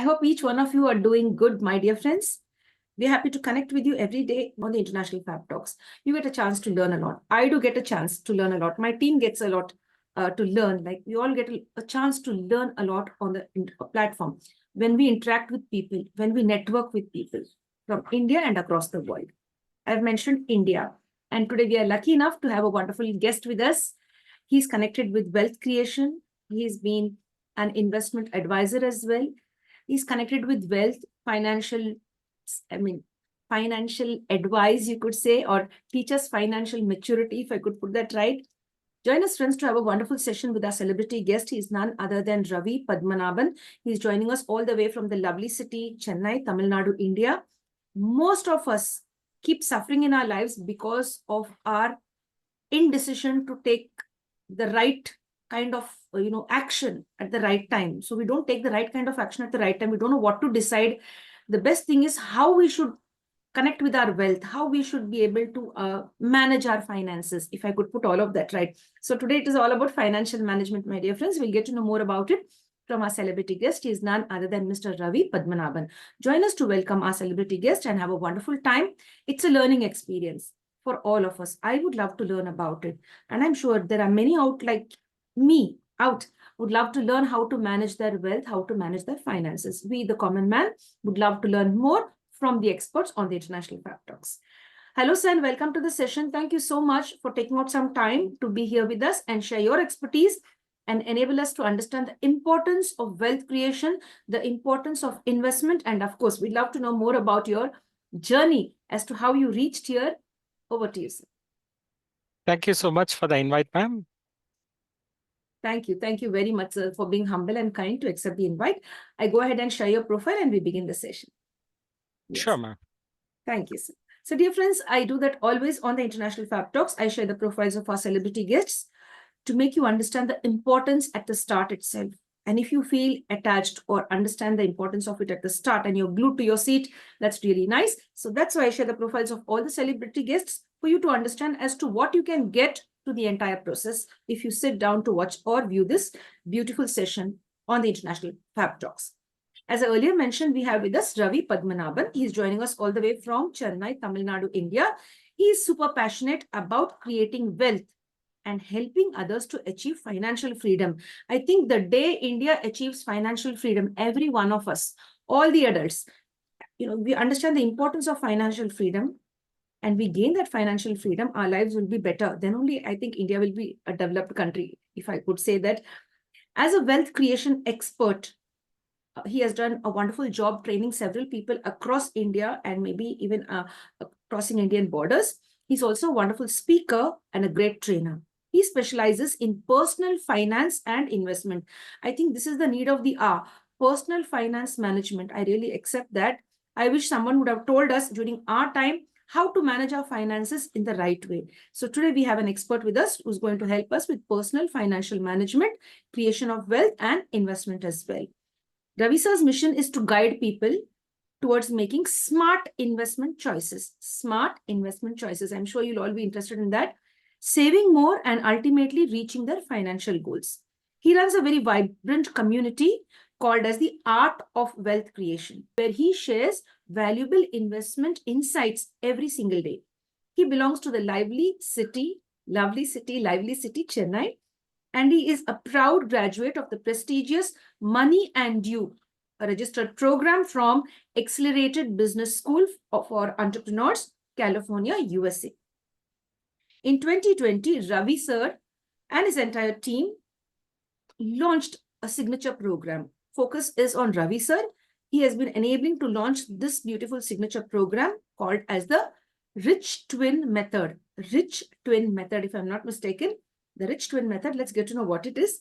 hope each one of you are doing good, my dear friends. We're happy to connect with you every day on the International Fab Talks. You get a chance to learn a lot. I do get a chance to learn a lot. My team gets a lot to learn. Like we all get a chance to learn a lot on the platform when we interact with people, when we network with people from India and across the world. I've mentioned India, and today we are lucky enough to have a wonderful guest with us. He's connected with wealth creation. He's been an investment advisor as well. He's connected with wealth, financial advice, you could say, or teach us financial maturity, if I could put that right. Join us, friends, to have a wonderful session with our celebrity guest. He is none other than Ravi Padmanabhan. He's joining us all the way from the lovely city, Chennai, Tamil Nadu, India. Most of us keep suffering in our lives because of our indecision to take the right kind of action at the right time. So we don't take the right kind of action at the right time. We don't know what to decide. The best thing is how we should connect with our wealth, how we should be able to manage our finances, if I could put all of that right. So today it is all about financial management, my dear friends. We'll get to know more about it from our celebrity guest. He is none other than Mr. Ravi Padmanabhan. Join us to welcome our celebrity guest and have a wonderful time. It's a learning experience for all of us. I would love to learn about it. And I'm sure there are many out like me would love to learn how to manage their wealth, how to manage their finances. We, the common man, would love to learn more from the experts on the International Fab Talks. Hello, sir, and welcome to the session. Thank you so much for taking out some time to be here with us and share your expertise and enable us to understand the importance of wealth creation, the importance of investment, and of course, we'd love to know more about your journey as to how you reached here. Over to you, sir. Thank you so much for the invite, ma'am. Thank you. Thank you very much, sir, for being humble and kind to accept the invite. I go ahead and share your profile and we begin the session. Yes. Sure, ma'am. Thank you, sir. So, dear friends, I do that always on the International Fab Talks. I share the profiles of our celebrity guests to make you understand the importance at the start itself. And if you feel attached or understand the importance of it at the start and you're glued to your seat, that's really nice. So that's why I share the profiles of all the celebrity guests for you to understand as to what you can get to the entire process if you sit down to watch or view this beautiful session on the International Fab Talks. As I earlier mentioned, we have with us Ravi Padmanabhan. He's joining us all the way from Chennai, Tamil Nadu, India. He is super passionate about creating wealth and helping others to achieve financial freedom. I think the day India achieves financial freedom, every one of us, all the adults, we understand the importance of financial freedom and we gain that financial freedom, our lives will be better. Then only I think India will be a developed country, if I could say that. As a wealth creation expert, he has done a wonderful job training several people across India and maybe even crossing Indian borders. He's also a wonderful speaker and a great trainer. He specializes in personal finance and investment. I think this is the need of the hour. Personal finance management. I really accept that. I wish someone would have told us during our time how to manage our finances in the right way. So today we have an expert with us who's going to help us with personal financial management, creation of wealth and investment as well. Ravi sir's mission is to guide people towards making smart investment choices. Smart investment choices. I'm sure you'll all be interested in that. Saving more and ultimately reaching their financial goals. He runs a very vibrant community called as the Art of Wealth Creation, where he shares valuable investment insights every single day. He belongs to the lovely city, Chennai, and he is a proud graduate of the prestigious Money and You, a registered program from Accelerated Business School for Entrepreneurs, California, USA. In 2020, Ravi sir and his entire team launched a signature program. Focus is on Ravi sir. He has been enabling to launch this beautiful signature program called as the Rich Twin Method. Rich Twin Method, if I'm not mistaken. The Rich Twin Method, let's get to know what it is.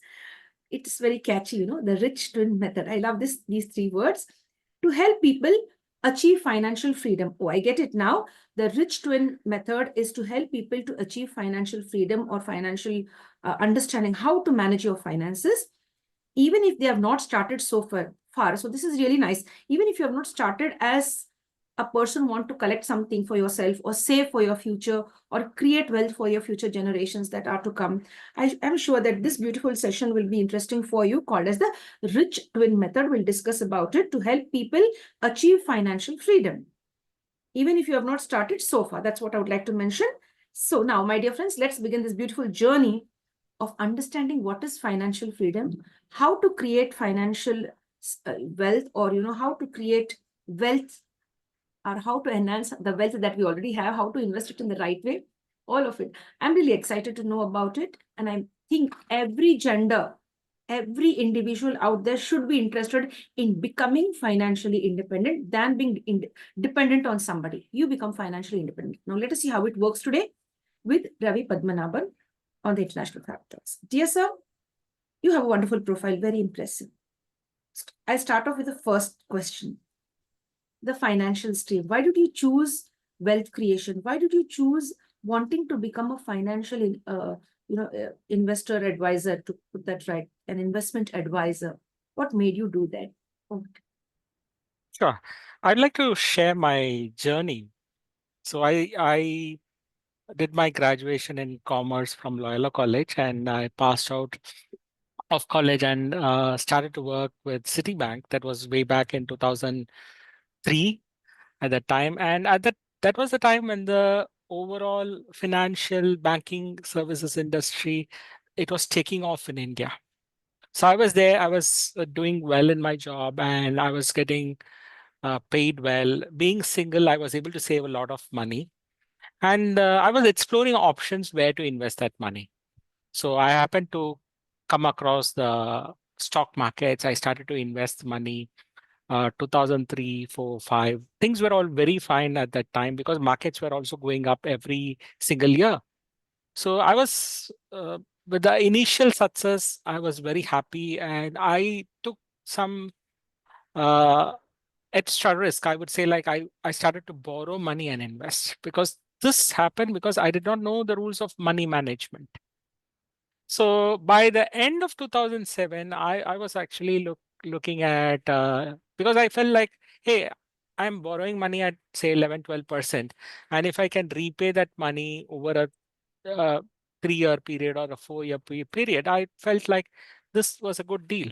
It's very catchy, the Rich Twin Method. I love these three words. To help people achieve financial freedom. Oh, I get it now. The Rich Twin Method is to help people to achieve financial freedom or financial understanding, how to manage your finances, even if they have not started so far. So this is really nice. Even if you have not started as a person want to collect something for yourself or save for your future or create wealth for your future generations that are to come, I am sure that this beautiful session will be interesting for you, called as the Rich Twin Method. We'll discuss about it to help people achieve financial freedom, even if you have not started so far. That's what I would like to mention. So now, my dear friends, let's begin this beautiful journey of understanding what is financial freedom, how to create financial wealth, or how to create wealth, or how to enhance the wealth that we already have, how to invest it in the right way, all of it. I'm really excited to know about it. And I think every gender, every individual out there should be interested in becoming financially independent than being dependent on somebody. You become financially independent. Now, let us see how it works today with Ravi Padmanabhan on the International Factors. Dear sir, you have a wonderful profile, very impressive. I start off with the first question. The financial stream. Why did you choose wealth creation? Why did you choose wanting to become a financial investor advisor, to put that right, an investment advisor? What made you do that? Sure. I'd like to share my journey. So I did my graduation in commerce from Loyola College, and I passed out of college and started to work with Citibank. That was way back in 2003 at that time. And that was the time when the overall financial banking services industry, it was taking off in India. So I was there, I was doing well in my job, and I was getting paid well. Being single, I was able to save a lot of money. And I was exploring options where to invest that money. So I happened to come across the stock markets. I started to invest money 2003, 4, 5. Things were all very fine at that time because markets were also going up every single year. So I was, with the initial success, I was very happy, and I took some uh, extra risk. I would say, like, I started to borrow money and invest, because this happened because I did not know the rules of money management. So by the end of 2007, I was actually looking at, because I felt like, hey, I'm borrowing money at say 11, 12%. And if I can repay that money over a 3-year period or a 4-year period, I felt like this was a good deal.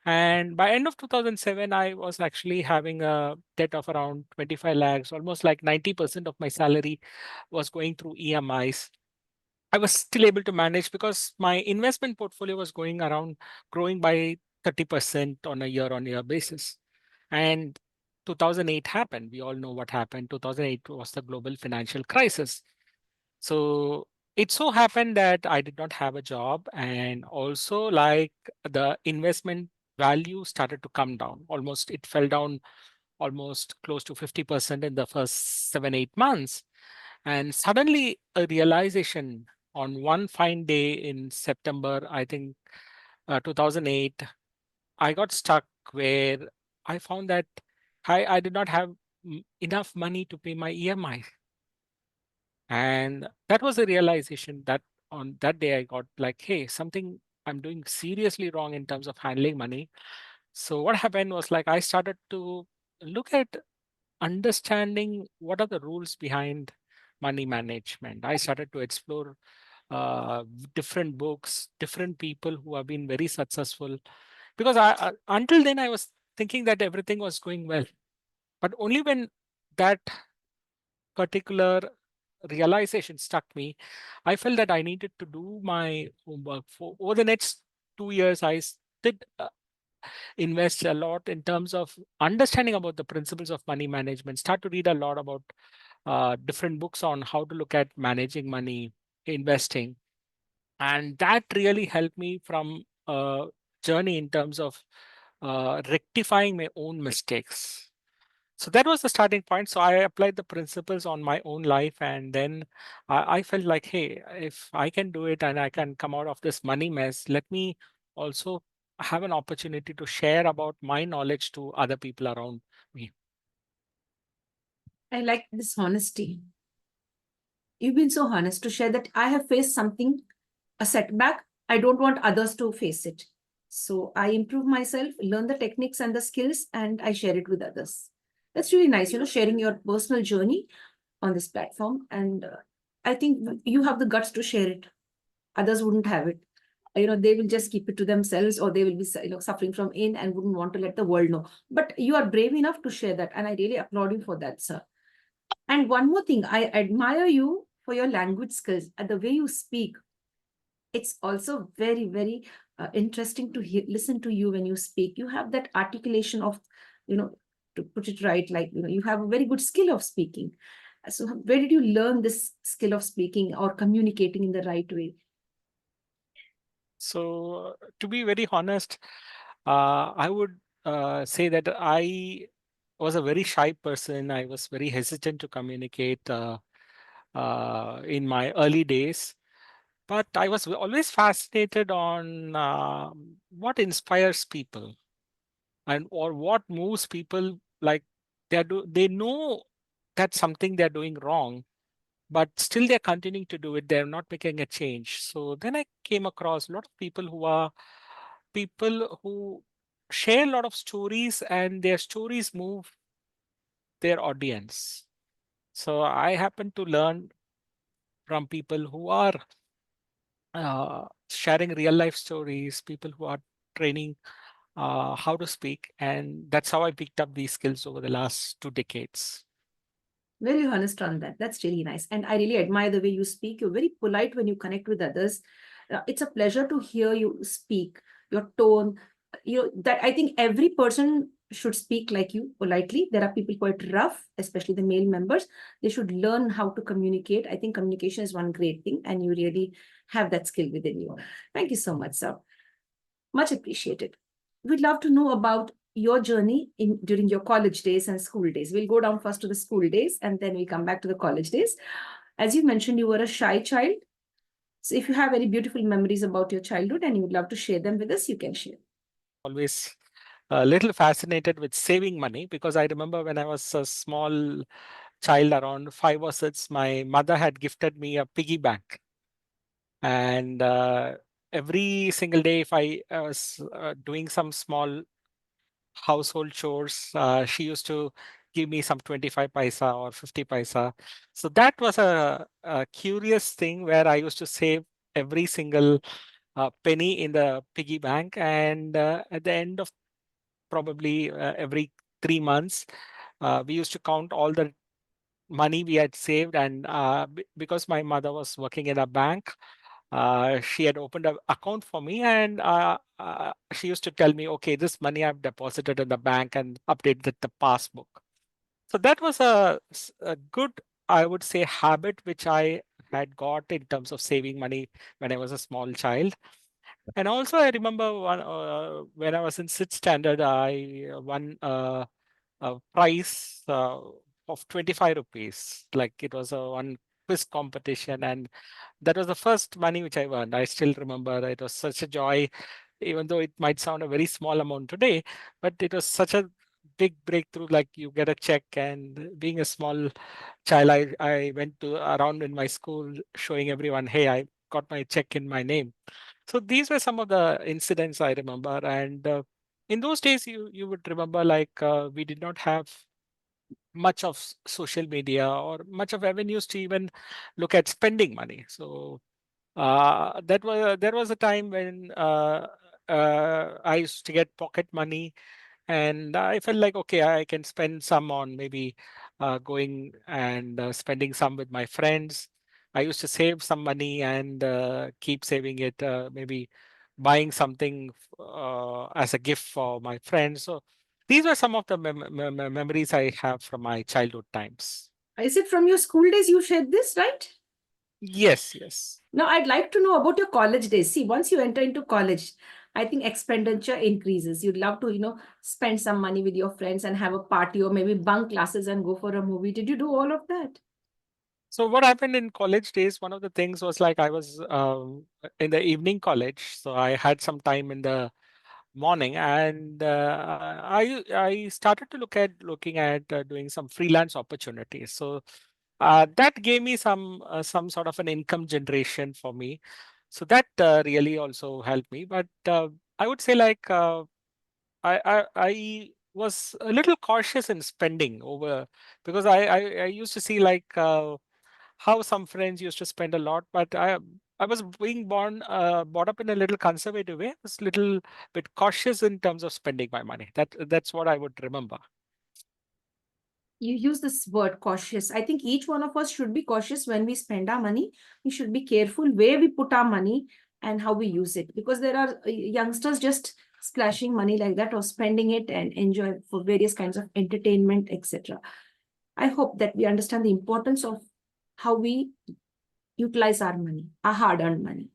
And by end of 2007, I was actually having a debt of around 25 lakhs, almost like 90% of my salary was going through EMIs. I was still able to manage because my investment portfolio was growing by 30% on a year-on-year basis. And 2008 happened. We all know what happened. 2008 was the global financial crisis. So it so happened that I did not have a job, and also, like, the investment value started to come down. Almost, it fell down almost close to 50% in the first 7, 8 months. And suddenly a realization on one fine day in September, I think 2008, I got stuck where I found that I did not have enough money to pay my EMI. And that was a realization that on that day I got like, hey, something I'm doing seriously wrong in terms of handling money. So what happened was, like, I started to look at understanding what are the rules behind money management. I started to explore uh, different books, different people who have been very successful. Because until then, I was thinking that everything was going well. But only when that particular realization struck me, I felt that I needed to do my homework. For over the next 2 years, I did invest a lot in terms of understanding about the principles of money management, start to read a lot about different books on how to look at managing money, investing. And that really helped me from a journey in terms of rectifying my own mistakes. So that was the starting point. So I applied the principles on my own life. And then I felt like, hey, if I can do it and I can come out of this money mess, let me also have an opportunity to share about my knowledge to other people around me. I like this honesty. You've been so honest to share that I have faced something, a setback. I don't want others to face it. So I improve myself, learn the techniques and the skills, and I share it with others. That's really nice, sharing your personal journey on this platform. And I think you have the guts to share it. Others wouldn't have it. They will just keep it to themselves, or they will be, suffering from in and wouldn't want to let the world know. But you are brave enough to share that. And I really applaud you for that, sir. And one more thing, I admire you for your language skills and the way you speak. It's also very, very interesting to listen to you when you speak. You have that articulation of, you know, to put it right, like, you have a very good skill of speaking. So, where did you learn this skill of speaking or communicating in the right way? So, to be very honest, I would say that I was a very shy person. I was very hesitant to communicate in my early days. But I was always fascinated on what inspires people and or what moves people. Like they know that something they're doing wrong, but still they're continuing to do it. They're not making a change. So then I came across a lot of people who share a lot of stories, and their stories move their audience. So I happen to learn from people who are sharing real life stories, people who are training how to speak. And that's how I picked up these skills over the last 2 decades. Very honest on that. That's really nice. And I really admire the way you speak. You're very polite when you connect with others. It's a pleasure to hear you speak, your tone. That I think every person should speak like you politely. There are people quite rough, especially the male members. They should learn how to communicate. I think communication is one great thing, and you really have that skill within you. Thank you so much, sir. Much appreciated. We'd love to know about your journey during your college days and school days. We'll go down first to the school days and then we come back to the college days. As you mentioned, you were a shy child. So if you have any beautiful memories about your childhood and you would love to share them with us, you can share. Always a little fascinated with saving money, because I remember when I was a small child, around 5 or 6, my mother had gifted me a piggy bank. And every single day, if I was doing some small household chores, she used to give me some 25 paisa or 50 paisa. So that was a curious thing where I used to save every single penny in the piggy bank. And at the end of probably every 3 months, we used to count all the money we had saved. And because my mother was working in a bank, she had opened an account for me, and she used to tell me, okay, this money I've deposited in the bank, and update the passbook. So that was a good, I would say, habit which I had got in terms of saving money when I was a small child. And also, I remember when I was in sixth standard, I won a prize of 25 rupees. Like it was a one quiz competition, and that was the first money which I earned. I still remember it was such a joy, even though it might sound a very small amount today, but it was such a big breakthrough. Like you get a check, and being a small child, I went to around in my school showing everyone, hey, I got my check in my name. So these were some of the incidents I remember. And in those days, you would remember, like we did not have much of social media or much of avenues to even look at spending money. So there was a time when I used to get pocket money, and I felt like, okay, I can spend some on maybe going and spending some with my friends. I used to save some money and keep saving it, maybe buying something as a gift for my friends. So these were some of the memories I have from my childhood times. Is it from your school days you shared this, right? Yes, yes. Now, I'd like to know about your college days. See, once you enter into college, I think expenditure increases. You'd love to, spend some money with your friends and have a party or maybe bunk classes and go for a movie. Did you do all of that? So what happened in college days, one of the things was, like, I was in the evening college, so I had some time in the morning, and I started to looking at doing some freelance opportunities. So that gave me some sort of an income generation for me. So that really also helped me. But I would say, like I was a little cautious in spending over, because I used to see like how some friends used to spend a lot, but I was being brought up in a little conservative way. I was a little bit cautious in terms of spending my money. That's what I would remember. You use this word cautious. I think each one of us should be cautious when we spend our money. We should be careful where we put our money and how we use it, because there are youngsters just splashing money like that or spending it and enjoy for various kinds of entertainment, etc. I hope that we understand the importance of how we utilize our money, our hard earned money.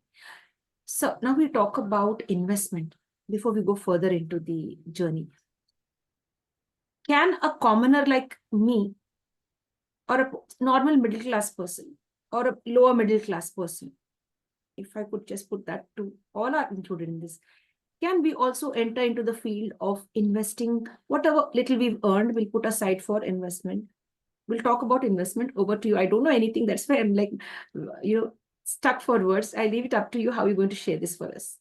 So now we talk about investment before we go further into the journey. Can a commoner like me, or a normal middle class person, or a lower middle class person, if I could just put that to all are included in this, can we also enter into the field of investing whatever little we've earned, we'll put aside for investment. We'll talk about investment. Over to you. I don't know anything. That's why I'm like, stuck for words. I leave it up to you how you're going to share this for us.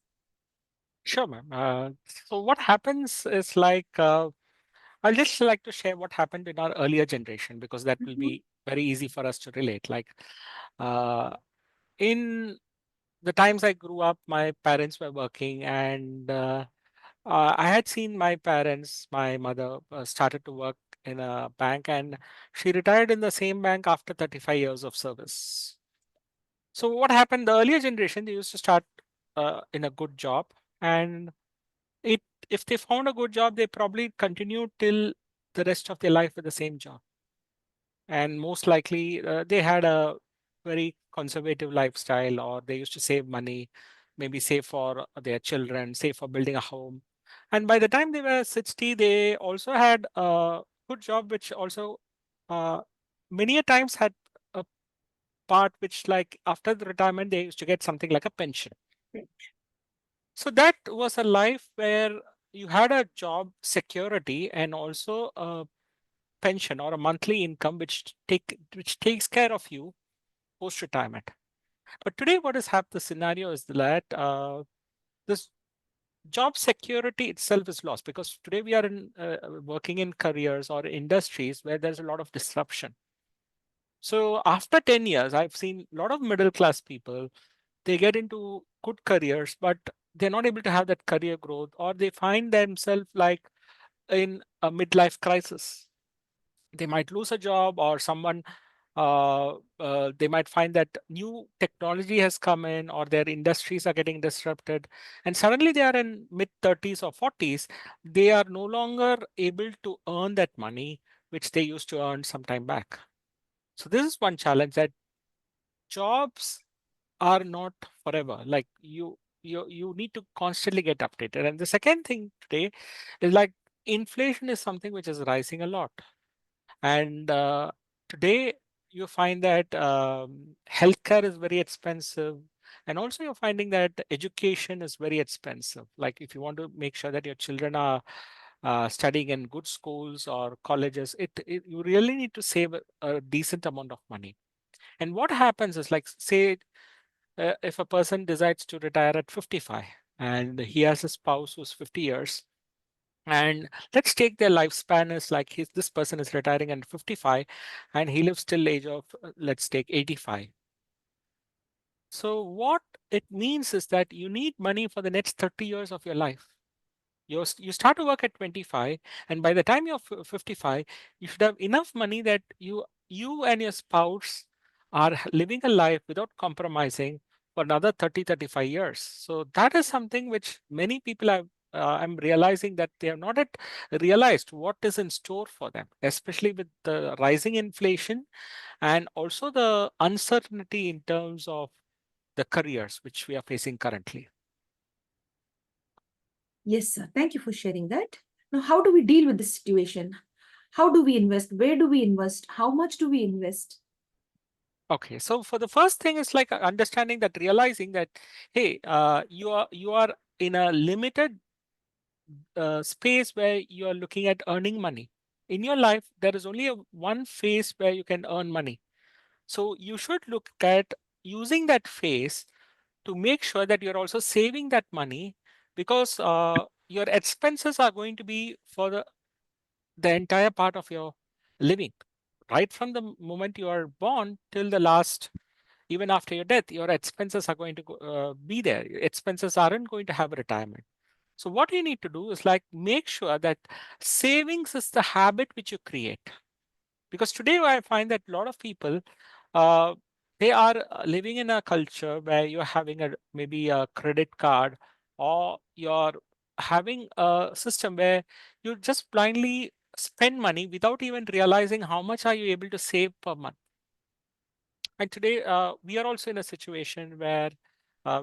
Sure, ma'am. So what happens is like I'll just like to share what happened in our earlier generation, because that will Mhm. be very easy for us to relate. Like uh, in the times I grew up, my parents were working, and I had seen my parents, my mother started to work in a bank, and she retired in the same bank after 35 years of service. So what happened? The earlier generation, they used to start in a good job, and it if they found a good job, they probably continued till the rest of their life with the same job. And most likely, they had a very conservative lifestyle, or they used to save money, maybe save for their children, save for building a home. And by the time they were 60, they also had a good job, which also uh, many a times had a part which, like after the retirement, they used to get something like a pension. So that was a life where you had a job security and also a pension or a monthly income which takes care of you post retirement. But today, what has happened? The scenario is that this job security itself is lost, because today we are in working in careers or industries where there's a lot of disruption. So after 10 years, I've seen a lot of middle class people, they get into good careers, but they're not able to have that career growth, or they find themselves like in a midlife crisis. They might lose a job, or someone they might find that new technology has come in, or their industries are getting disrupted, and suddenly they are in mid 30s or 40s. They are no longer able to earn that money which they used to earn some time back. So this is one challenge, that jobs are not forever. Like you need to constantly get updated. And the second thing today is like inflation is something which is rising a lot. And today you find that healthcare is very expensive. And also you're finding that education is very expensive. Like if you want to make sure that your children are studying in good schools or colleges, you really need to save a decent amount of money. And what happens is, like, say, if a person decides to retire at 55 and he has a spouse who's 50 years, and let's take their lifespan as like this person is retiring at 55 and he lives till age of, let's take 85. So what it means is that you need money for the next 30 years of your life. You start to work at 25, and by the time you're 55, you should have enough money that you and your spouse are living a life without compromising for another 30-35 years. So that is something which many people have. I'm realizing that they have not yet realized what is in store for them, especially with the rising inflation and also the uncertainty in terms of the careers which we are facing currently. Yes, sir. Thank you for sharing that. Now, how do we deal with this situation? How do we invest? Where do we invest? How much do we invest? Okay, so for the first thing is like understanding that, realizing that, hey, you are in a limited space where you are looking at earning money. In your life, there is only one phase where you can earn money. So you should look at using that phase to make sure that you're also saving that money, because your expenses are going to be for the the entire part of your living. Right from the moment you are born till the last, even after your death, your expenses are going to be there. Your expenses aren't going to have retirement. So what you need to do is like make sure that savings is the habit which you create. Because today I find that a lot of people, uh, they are living in a culture where you're having a maybe a credit card, or you're having a system where you just blindly spend money without even realizing how much are you able to save per month. And today, we are also in a situation where,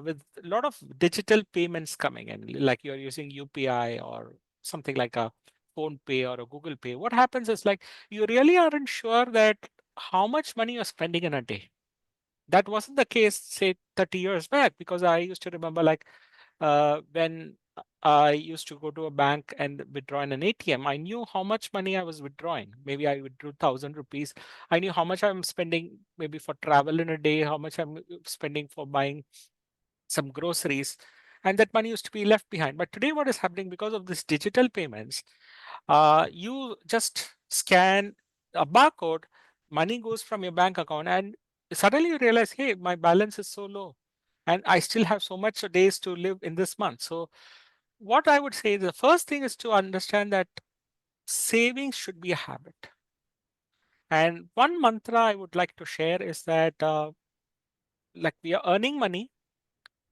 with a lot of digital payments coming in, like you're using UPI or something like a Phone Pay or a Google Pay, what happens is like you really aren't sure that how much money you're spending in a day. That wasn't the case, say, 30 years back, because I used to remember like when I used to go to a bank and withdraw in an ATM, I knew how much money I was withdrawing. Maybe I withdrew 1,000 rupees. I knew how much I'm spending maybe for travel in a day, how much I'm spending for buying some groceries, and that money used to be left behind. But today, what is happening because of this digital payments, you just scan a barcode, money goes from your bank account, and suddenly you realize, hey, my balance is so low, and I still have so much days to live in this month. So, what I would say, the first thing is to understand that savings should be a habit. And one mantra I would like to share is that, like we are earning money.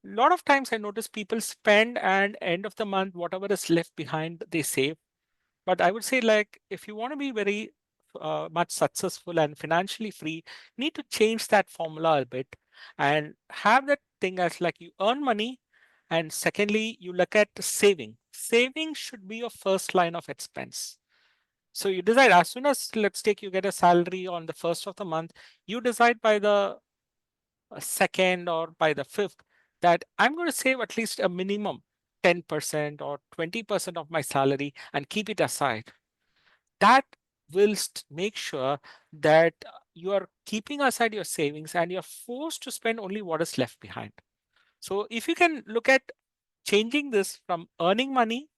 A lot of times I notice people spend, and end of the month, whatever is left behind, they save. But I would say, like, if you want to be very much successful and financially free, you need to change that formula a bit and have that thing as like you earn money. And secondly, you look at saving. Saving should be your first line of expense. So you decide as soon as, let's take, you get a salary on the first of the month, you decide by the second or by the fifth that I'm going to save at least a minimum 10% or 20% of my salary and keep it aside. That will make sure that you are keeping aside your savings and you're forced to spend only what is left behind. So if you can look at changing this from earning money,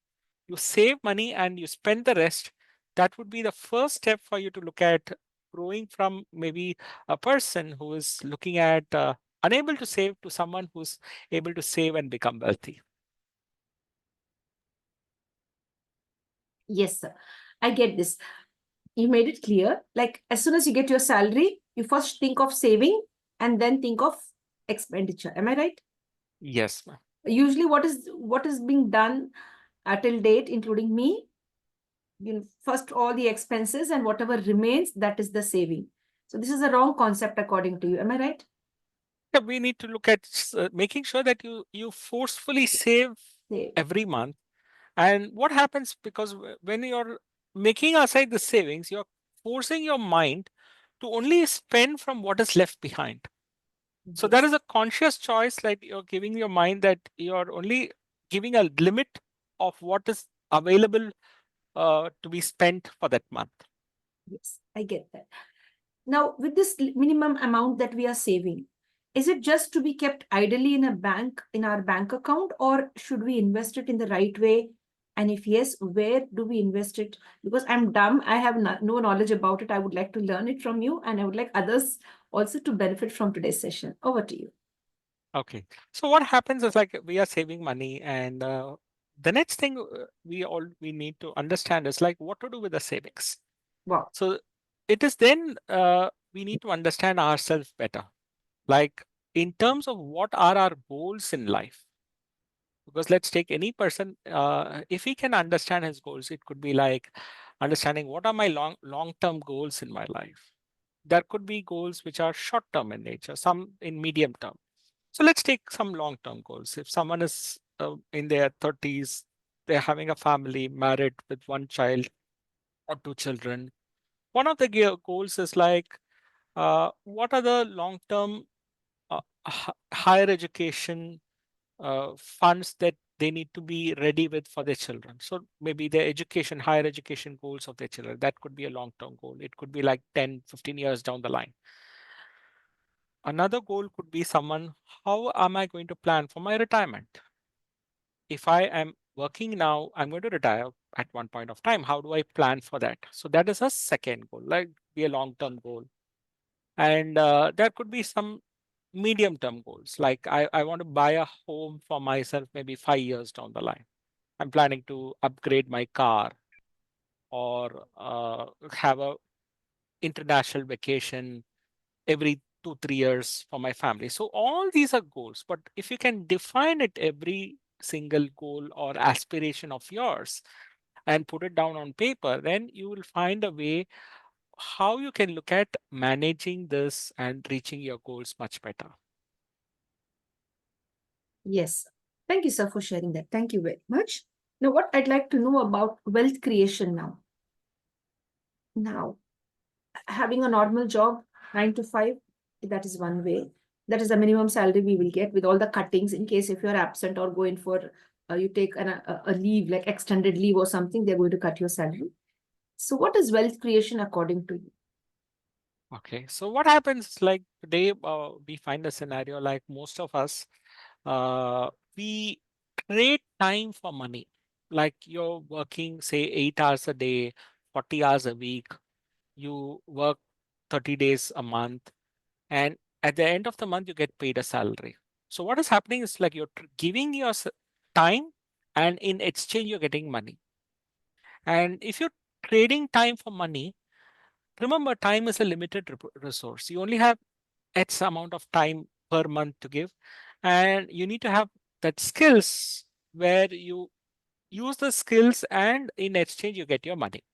you save money and you spend the rest, that would be the first step for you to look at growing from maybe a person who is looking at unable to save to someone who's able to save and become wealthy. Yes, sir. I get this. You made it clear. Like as soon as you get your salary, you first think of saving and then think of expenditure. Am I right? Yes, ma'am. Usually, what is being done till date, including me, first all the expenses and whatever remains, that is the saving. So this is a wrong concept according to you. Am I right? Yeah, we need to look at making sure that you forcefully save Save. every month. And what happens, because when you're making aside the savings, you're forcing your mind to only spend from what is left behind. So that Yes. is a conscious choice, like you're giving your mind that you're only giving a limit of what is available to be spent for that month. Yes, I get that. Now, with this minimum amount that we are saving, is it just to be kept idly in a bank, in our bank account, or should we invest it in the right way? And if yes, where do we invest it? Because I'm dumb, I have no knowledge about it. I would like to learn it from you, and I would like others also to benefit from today's session. Over to you. Okay. So what happens is like we are saving money, and the next thing we need to understand is like what to do with the savings. Wow. So it is then we need to understand ourselves better, like in terms of what are our goals in life. Because let's take any person, if he can understand his goals, it could be like understanding what are my long term goals in my life. There could be goals which are short term in nature, some in medium term. So let's take some long term goals. If someone is in their 30s, they're having a family, married with one child or two children. One of the goals is like, what are the long term higher education funds that they need to be ready with for their children. So maybe their education, higher education goals of their children, that could be a long term goal. It could be like 10, 15 years down the line. Another goal could be someone, how am I going to plan for my retirement? If I am working now, I'm going to retire at one point of time. How do I plan for that? So that is a second goal, like be a long-term goal. And there could be some medium-term goals, like I want to buy a home for myself maybe 5 years down the line. I'm planning to upgrade my car or have a international vacation every 2 3 years for my family. So all these are goals, but if you can define it, every single goal or aspiration of yours, and put it down on paper, then you will find a way how you can look at managing this and reaching your goals much better. Yes. Thank you, sir, for sharing that. Thank you very much. Now, what I'd like to know about wealth creation now. Now, having a normal job, 9 to 5, that is one way. That is the minimum salary we will get with all the cuttings in case if you're absent or going for, you take a leave, like extended leave or something, they're going to cut your salary. So, what is wealth creation according to you? Okay, so what happens is, like today we find a scenario like most of us, uh, we trade time for money. Like you're working, say, 8 hours a day, 40 hours a week, you work 30 days a month, and at the end of the month, you get paid a salary. So what is happening is like you're giving your time, and in exchange, you're getting money. And if you're trading time for money, remember, time is a limited resource. You only have X amount of time per month to give, and you need to have that skills where you use the skills, and in exchange, you get your money.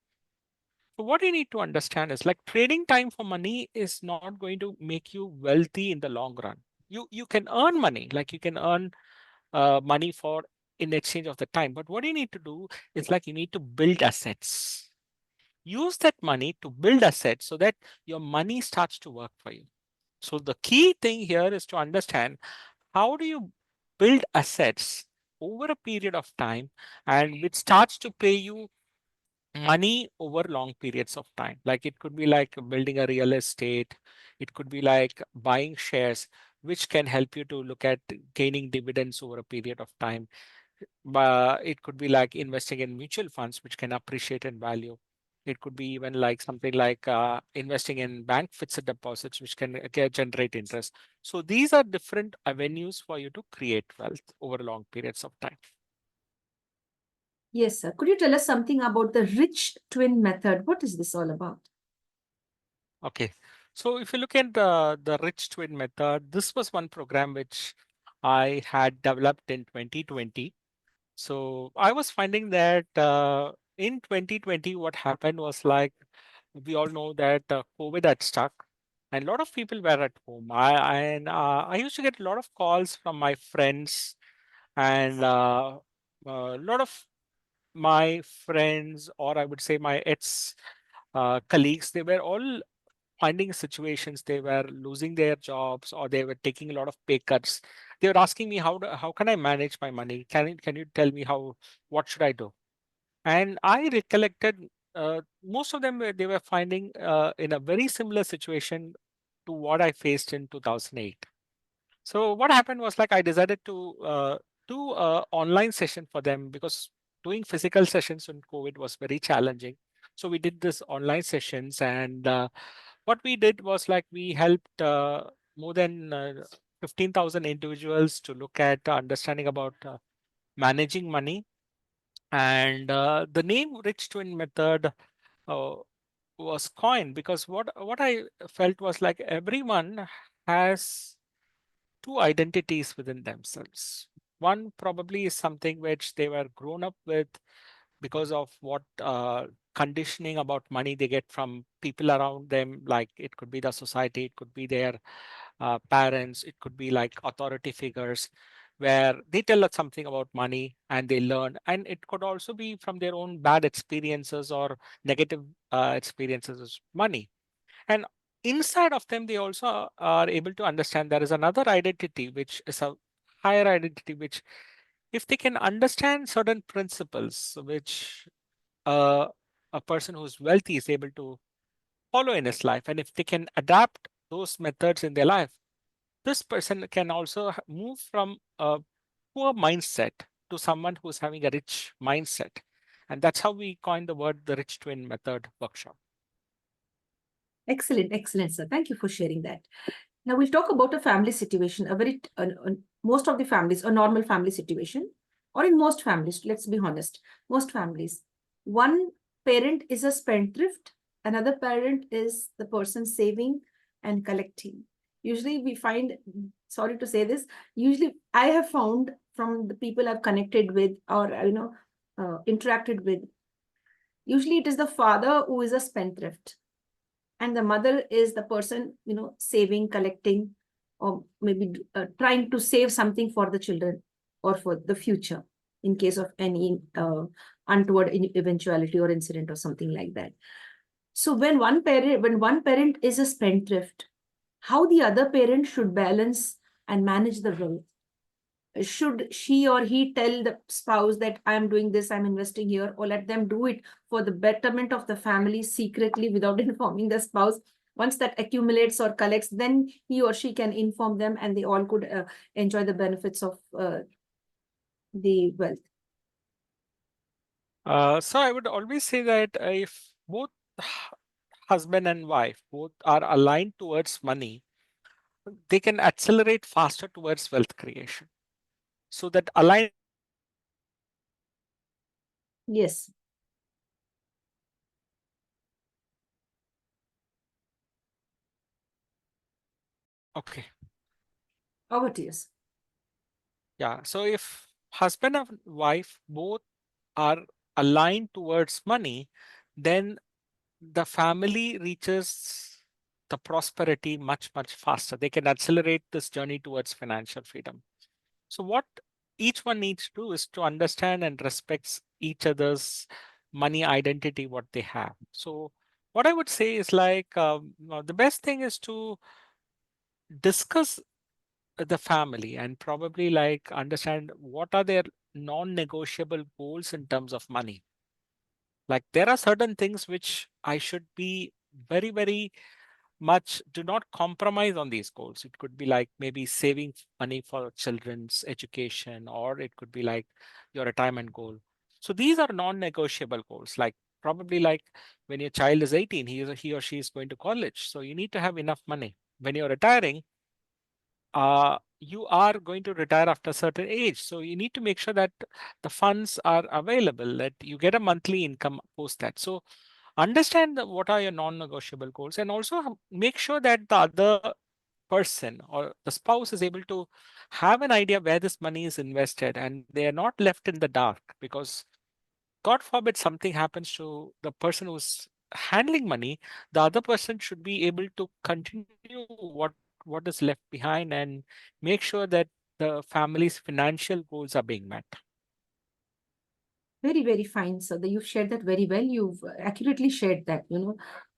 So what you need to understand is like trading time for money is not going to make you wealthy in the long run. You can earn money, like you can earn money for in exchange of the time. But what you need to do is like you need to build assets. Use that money to build assets so that your money starts to work for you. So the key thing here is to understand how do you build assets over a period of time, and which starts to pay you money over long periods of time. Like it could be like building a real estate, it could be like buying shares, which can help you to look at gaining dividends over a period of time. But it could be like investing in mutual funds, which can appreciate in value. It could be even like something like investing in bank fixed deposits, which can generate interest. So these are different avenues for you to create wealth over long periods of time. Yes, sir. Could you tell us something about the rich twin method? What is this all about? Okay. So if you look at the rich twin method, this was one program which I had developed in 2020. So I was finding that in 2020, what happened was like we all know that COVID had stuck, and a lot of people were at home. I used to get a lot of calls from my friends, and a lot of my friends, or I would say my ex colleagues, they were all finding situations, they were losing their jobs or they were taking a lot of pay cuts. They were asking me how can I manage my money? Can you tell me how, what should I do? And I recollected most of them they were finding in a very similar situation to what I faced in 2008. So what happened was like I decided to do a online session for them, because doing physical sessions in COVID was very challenging. So we did this online sessions, and what we did was like we helped more than 15,000 individuals to look at understanding about managing money. And the name Rich Twin Method uh, was coined because what I felt was like everyone has two identities within themselves. One probably is something which they were grown up with because of what conditioning about money they get from people around them. Like it could be the society, it could be their parents, it could be like authority figures where they tell us something about money and they learn. And it could also be from their own bad experiences or negative experiences with money. And inside of them, they also are able to understand there is another identity, which is a higher identity, which if they can understand certain principles, which uh, a person who's wealthy is able to follow in his life, and if they can adapt those methods in their life, this person can also move from a poor mindset to someone who's having a rich mindset. And that's how we coined the word the rich twin method workshop. Excellent, excellent, sir. Thank you for sharing that. Now we'll talk about a family situation, a very most of the families, a normal family situation, or in most families, let's be honest, most families, one parent is a spendthrift, another parent is the person saving and collecting. Usually we find, sorry to say this, usually I have found from the people I've connected with or interacted with, usually it is the father who is a spendthrift and the mother is the person saving, collecting, or maybe trying to save something for the children or for the future in case of any untoward eventuality or incident or something like that. So when one parent is a spendthrift, how the other parent should balance and manage the wealth? Should she or he tell the spouse that I'm doing this, I'm investing here, or let them do it for the betterment of the family secretly without informing the spouse? Once that accumulates or collects, then he or she can inform them and they all could enjoy the benefits of the wealth. So I would always say that if both husband and wife both are aligned towards money, they can accelerate faster towards wealth creation. So that alignment is very important. Yes, Okay. over to you. Yeah. So if husband and wife both are aligned towards money, then the family reaches the prosperity much, much faster. They can accelerate this journey towards financial freedom. So, what each one needs to do is to understand and respects each other's money identity, what they have. So, what I would say is like the best thing is to discuss the family and probably like understand what are their non-negotiable goals in terms of money. Like there are certain things which I should be very, very much do not compromise on these goals. It could be like maybe saving money for children's education, or it could be like your retirement goal. So these are non-negotiable goals. Like probably like when your child is 18, he or she is going to college. So you need to have enough money. When you're retiring, you are going to retire after a certain age. So you need to make sure that the funds are available, that you get a monthly income post that. So understand what are your non-negotiable goals, and also make sure that the other person or the spouse is able to have an idea where this money is invested and they are not left in the dark, because God forbid something happens to the person who's handling money, the other person should be able to continue what is left behind and make sure that the family's financial goals are being met. Very, very fine. So you've shared that very well. You've accurately shared that,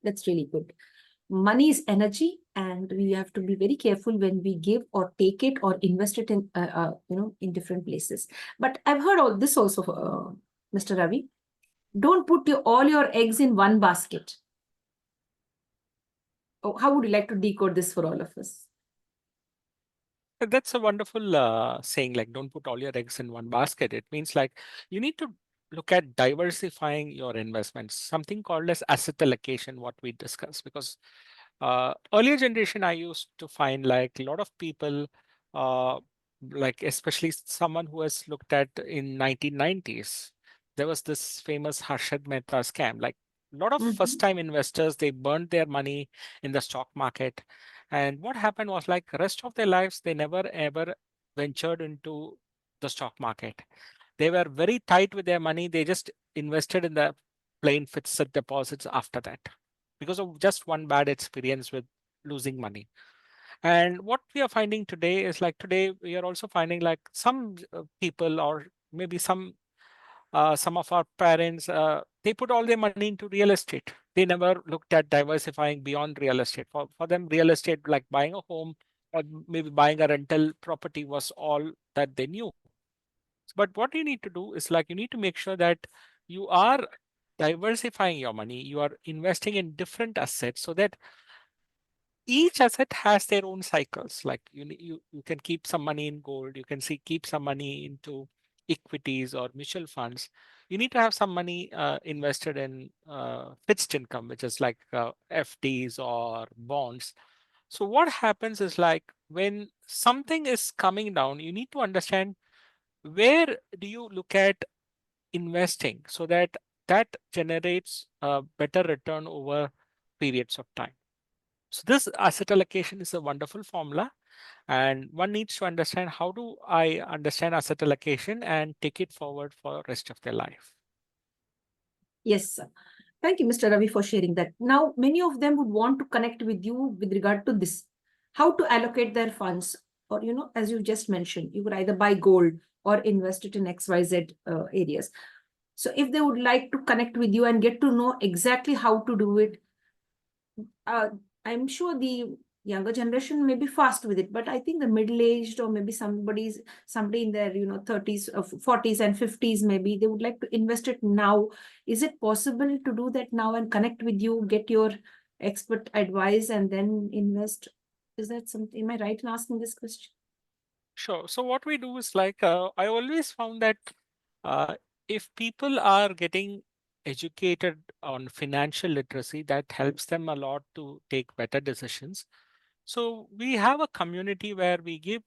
that's really good. Money is energy, and we have to be very careful when we give or take it or invest it in, in different places. But I've heard all this also, Mr. Ravi. Don't put all your eggs in one basket. Oh, how would you like to decode this for all of us? That's a wonderful saying, like, don't put all your eggs in one basket. It means like you need to look at diversifying your investments, something called as asset allocation, what we discussed. Because earlier generation, I used to find like a lot of people, uh, like especially someone who has looked at in 1990s, there was this famous Harshad Mehta scam. Like a lot of Mhm. first time investors, they burned their money in the stock market, and what happened was like rest of their lives, they never ever ventured into the stock market. They were very tight with their money. They just invested in the plain fixed deposits after that because of just one bad experience with losing money. And what we are finding today is like today we are also finding like some people, or maybe some of our parents, they put all their money into real estate. They never looked at diversifying beyond real estate. For them, real estate, like buying a home or maybe buying a rental property, was all that they knew. But what you need to do is like you need to make sure that you are diversifying your money, you are investing in different assets so that each asset has their own cycles. Like you can keep some money in gold, you can see keep some money into equities or mutual funds, you need to have some money invested in fixed income, which is like FDs or bonds. So what happens is like when something is coming down, you need to understand where do you look at investing so that that generates a better return over periods of time. So this asset allocation is a wonderful formula, and one needs to understand how do I understand asset allocation and take it forward for rest of their life. Yes, sir. Thank you, Mr. Ravi, for sharing that. Now, many of them would want to connect with you with regard to this, how to allocate their funds, or, as you just mentioned, you could either buy gold or invest it in XYZ areas. So if they would like to connect with you and get to know exactly how to do it, uh, I'm sure the younger generation may be fast with it, but I think the middle-aged or maybe somebody in their 30s, 40s and 50s, maybe they would like to invest it now. Is it possible to do that now and connect with you, get your expert advice, and then invest? Is that something? Am I right in asking this question? Sure. So what we do is like I always found that uh, if people are getting educated on financial literacy, that helps them a lot to take better decisions. So we have a community where we give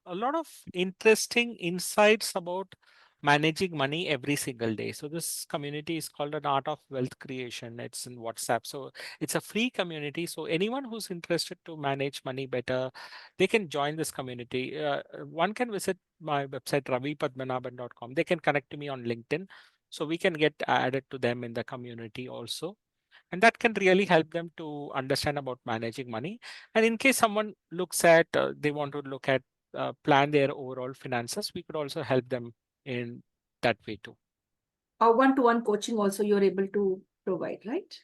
a lot of interesting insights about managing money every single day. So this community is called an Art of Wealth Creation. It's in WhatsApp. So it's a free community. So anyone who's interested to manage money better, they can join this community. One can visit my website, ravipadmanabhan.com. They can connect to me on LinkedIn. So we can get added to them in the community also, and that can really help them to understand about managing money. And in case someone looks at they want to look at plan their overall finances, we could also help them in that way too. Or one-to-one coaching also you're able to provide, right?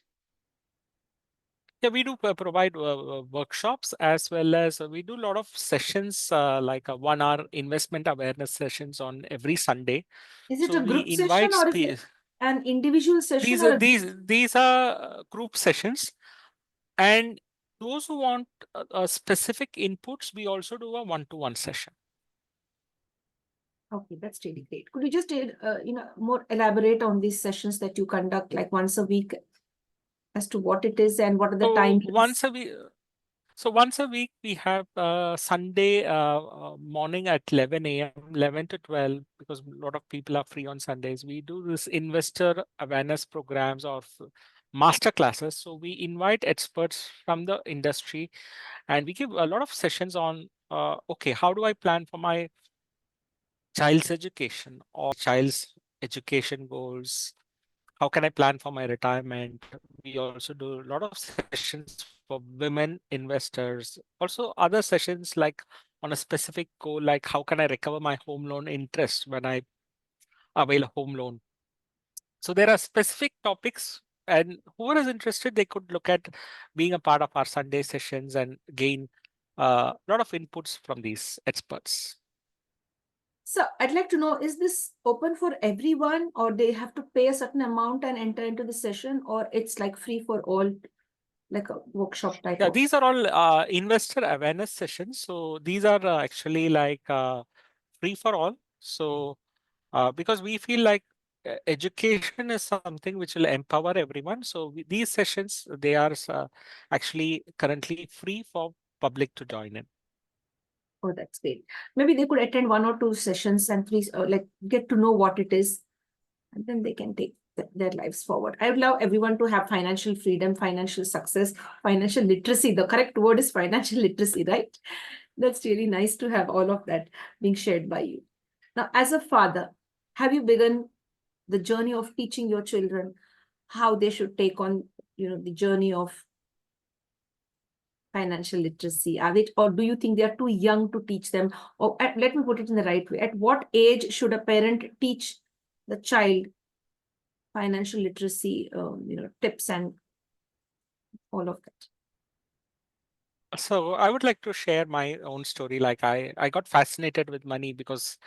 Yeah, we do provide workshops, as well as we do a lot of sessions like a 1 hour investment awareness sessions on every Sunday. Is it So a we group session invite or is it an individual session these or are a group? these are group sessions. And those who want specific inputs, we also do a one-to-one session. Okay, that's really great. Could you just, more elaborate on these sessions that you conduct like once a week as to what it is and what are the So timings? once a week we have Sunday morning at 11 a.m., 11 to 12, because a lot of people are free on Sundays. We do this investor awareness programs or master classes. So we invite experts from the industry, and we give a lot of sessions on okay, how do I plan for my child's education or child's education goals? How can I plan for my retirement? We also do a lot of sessions for women investors, also other sessions like on a specific goal, like how can I recover my home loan interest when I avail a home loan. So there are specific topics, and whoever is interested, they could look at being a part of our Sunday sessions and gain a lot of inputs from these experts. So I'd like to know, is this open for everyone or they have to pay a certain amount and enter into the session, or it's like free for all, like a workshop type Yeah, of? these are all investor awareness sessions. So these are actually like free for all. So because we feel like education is something which will empower everyone. So these sessions, they are actually currently free for public to join in. Oh, that's great. Maybe they could attend one or two sessions and please like get to know what it is, and then they can take their lives forward. I would love everyone to have financial freedom, financial success, financial literacy. The correct word is financial literacy, right? That's really nice to have all of that being shared by you. Now, as a father, have you begun the journey of teaching your children how they should take on, the journey of financial literacy? Are they, or do you think they are too young to teach them? Or let me put it in the right way. At what age should a parent teach the child financial literacy, tips and all of that? So I would like to share my own story. Like I got fascinated with money because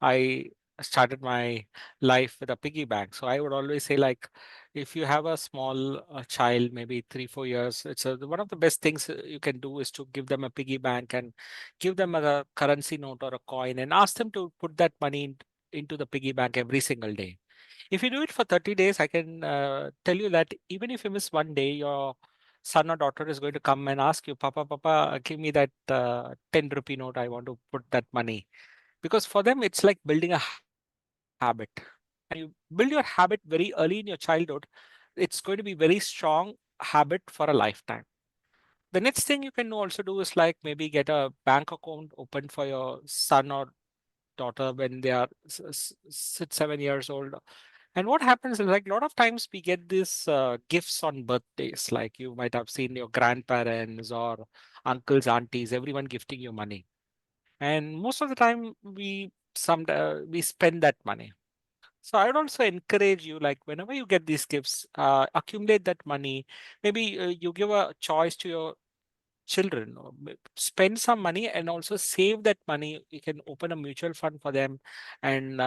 I started my life with a piggy bank. So I would always say, like, if you have a small child, maybe 3, 4 years, one of the best things you can do is to give them a piggy bank and give them a currency note or a coin and ask them to put that money in. into the piggy bank every single day. If you do it for 30 days, I can tell you that even if you miss one day, your son or daughter is going to come and ask you, Papa, Papa, give me that 10 rupee note. I want to put that money. Because for them, it's like building a habit. And when you build your habit very early in your childhood, it's going to be very strong habit for a lifetime. The next thing you can also do is like maybe get a bank account open for your son or daughter when they are 6, 7 years old. And what happens is like a lot of times we get these gifts on birthdays. Like you might have seen your grandparents or uncles, aunties, everyone gifting you money. And most of the time we spend that money. So I would also encourage you, like whenever you get these gifts, accumulate that money. Maybe you give a choice to your children, or spend some money and also save that money. You can open a mutual fund for them and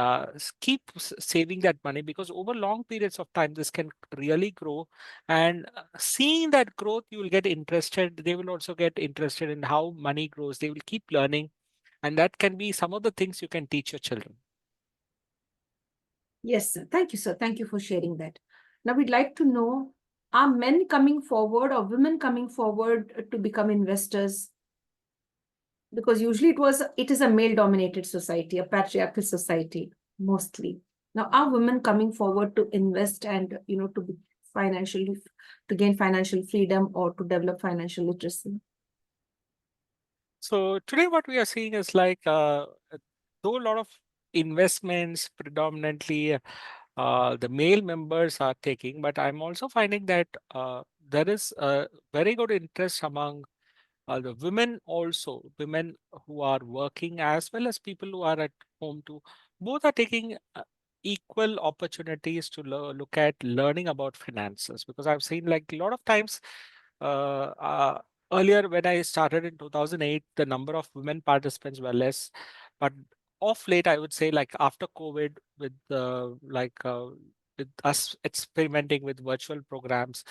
keep saving that money, because over long periods of time this can really grow. And seeing that growth, you will get interested, they will also get interested in how money grows. They will keep learning, and that can be some of the things you can teach your children. Yes, sir. Thank you, sir. Thank you for sharing that. Now, we'd like to know, are men coming forward or women coming forward to become investors? Because usually it is a male-dominated society, a patriarchal society, mostly. Now, are women coming forward to invest and, to be financially, to gain financial freedom or to develop financial literacy? So today what we are seeing is like though a lot of investments predominantly the male members are taking, but I'm also finding that there is a very good interest among the women also, women who are working as well as people who are at home too. Both are taking equal opportunities to look at learning about finances, because I've seen like a lot of times uh, uh, earlier when I started in 2008, the number of women participants were less, but of late I would say like after COVID, with with us experimenting with virtual programs,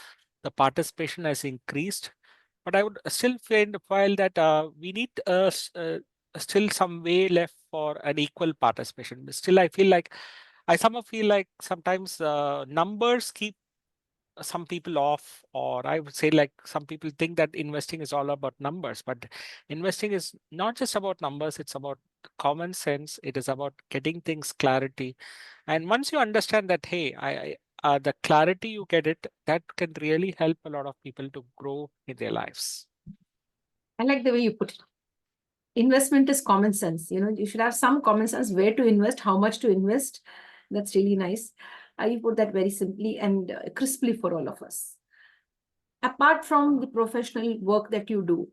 the participation has increased. But I would still feel that we need still some way left for an equal participation. Still, I feel like I somehow feel like sometimes numbers keep some people off, or I would say like some people think that investing is all about numbers, but investing is not just about numbers. It's about common sense. It is about getting things clarity. And once you understand that, hey, the clarity you get it, that can really help a lot of people to grow in their lives. I like the way you put it. Investment is common sense. You should have some common sense where to invest, how much to invest. That's really nice. You put that very simply and crisply for all of us. Apart from the professional work that you do,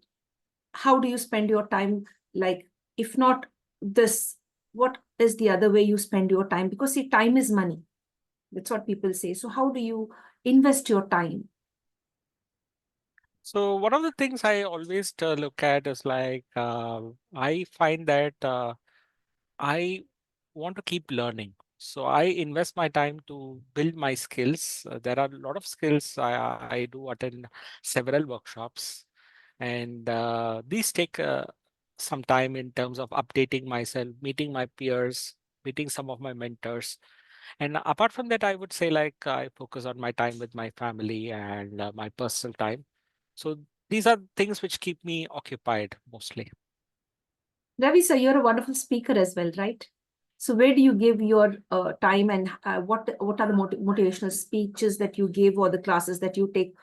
how do you spend your time? Like, if not this, what is the other way you spend your time? Because see, time is money. That's what people say. So how do you invest your time? So one of the things I always look at is like I find that I want to keep learning. So I invest my time to build my skills. There are a lot of skills. I do attend several workshops, and these take some time in terms of updating myself, meeting my peers, meeting some of my mentors. And apart from that, I would say like I focus on my time with my family and my personal time. So these are things which keep me occupied mostly. Ravi, sir, you're a wonderful speaker as well, right? So where do you give your time, and what are the motivational speeches that you give or the classes that you take?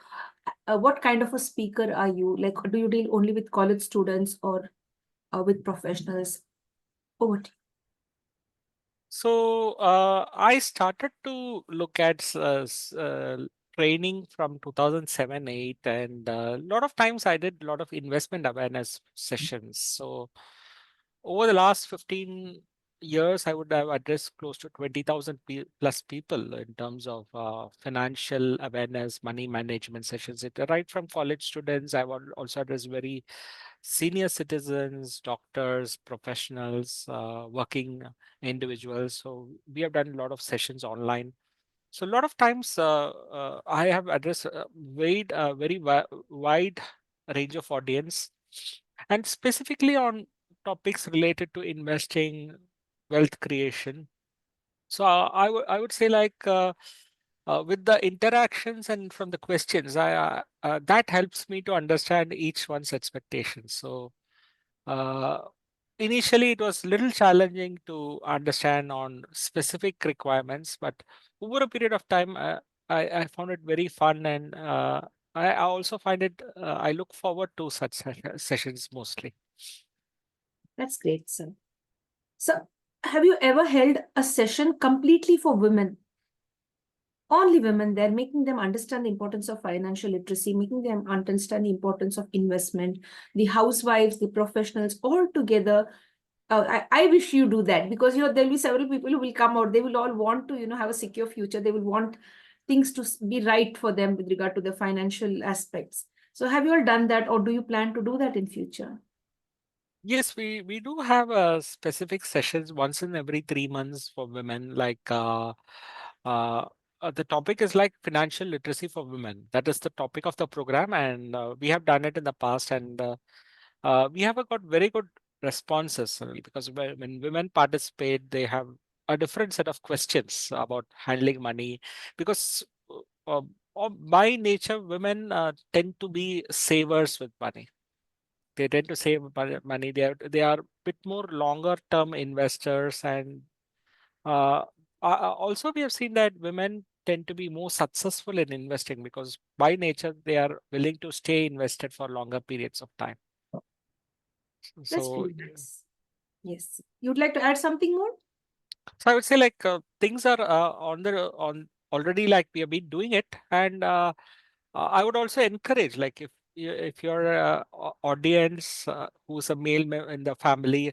What kind of a speaker are you? Like, do you deal only with college students or with professionals? Over to So I started to look at training from 2007-8, and a lot of times I did a lot of investment awareness sessions. So over the last 15 years, I would have addressed close to 20,000 plus people in terms of financial awareness, money management sessions. Right from college students, I would also address very senior citizens, doctors, professionals, working individuals. So we have done a lot of sessions online. So a lot of times I have addressed a very wide range of audience, and specifically on topics related to investing, wealth creation. So I would say like with the interactions and from the questions, that helps me to understand each one's expectations. So uh, initially it was little challenging to understand on specific requirements, but over a period of time, I found it very fun, and I also find it. I look forward to such sessions mostly. That's great, sir. So, have you ever held a session completely for women? Only women there, making them understand the importance of financial literacy, making them understand the importance of investment, the housewives, the professionals, all together. I wish you do that, because there'll be several people who will come out. They will all want to have a secure future. They will want things to be right for them with regard to the financial aspects. So have you all done that, or do you plan to do that in future? Yes, we do have specific sessions once in every 3 months for women. Uh, the topic is like financial literacy for women. That is the topic of the program, and we have done it in the past, and we have got very good responses because when women participate, they have a different set of questions about handling money, because by nature, women tend to be savers with money. They tend to save money. They are a bit more longer term investors, and uh, also we have seen that women tend to be more successful in investing because by nature they are willing to stay invested for longer periods of time. That's So, really nice. Yes. You'd like to add something more? so I would say like things are on already, like we have been doing it, and I would also encourage, like if your audience who's a male in the family,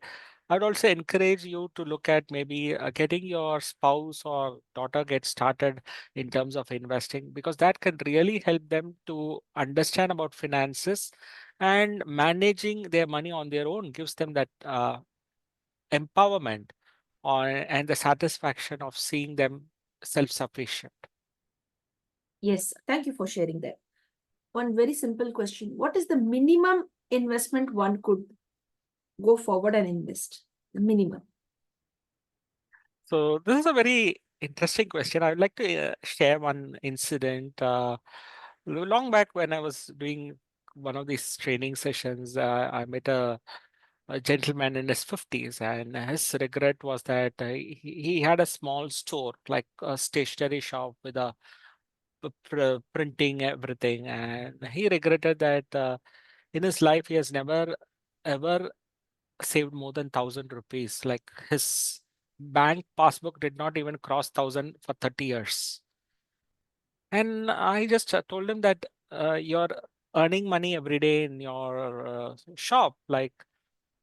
I would also encourage you to look at maybe getting your spouse or daughter get started in terms of investing, because that can really help them to understand about finances, and managing their money on their own gives them that empowerment and the satisfaction of seeing them self-sufficient. Yes. Thank you for sharing that. One very simple question. What is the minimum investment one could go forward and invest? The minimum. So this is a very interesting question. I would like to share one incident. Long back when I was doing one of these training sessions, I met a gentleman in his 50s, and his regret was that he had a small store, like a stationery shop with a printing everything, and he regretted that in his life he has never ever saved more than 1,000 rupees. Like his bank passbook did not even cross 1,000 for 30 years. And I just told him that you're earning money every day in your shop. Like,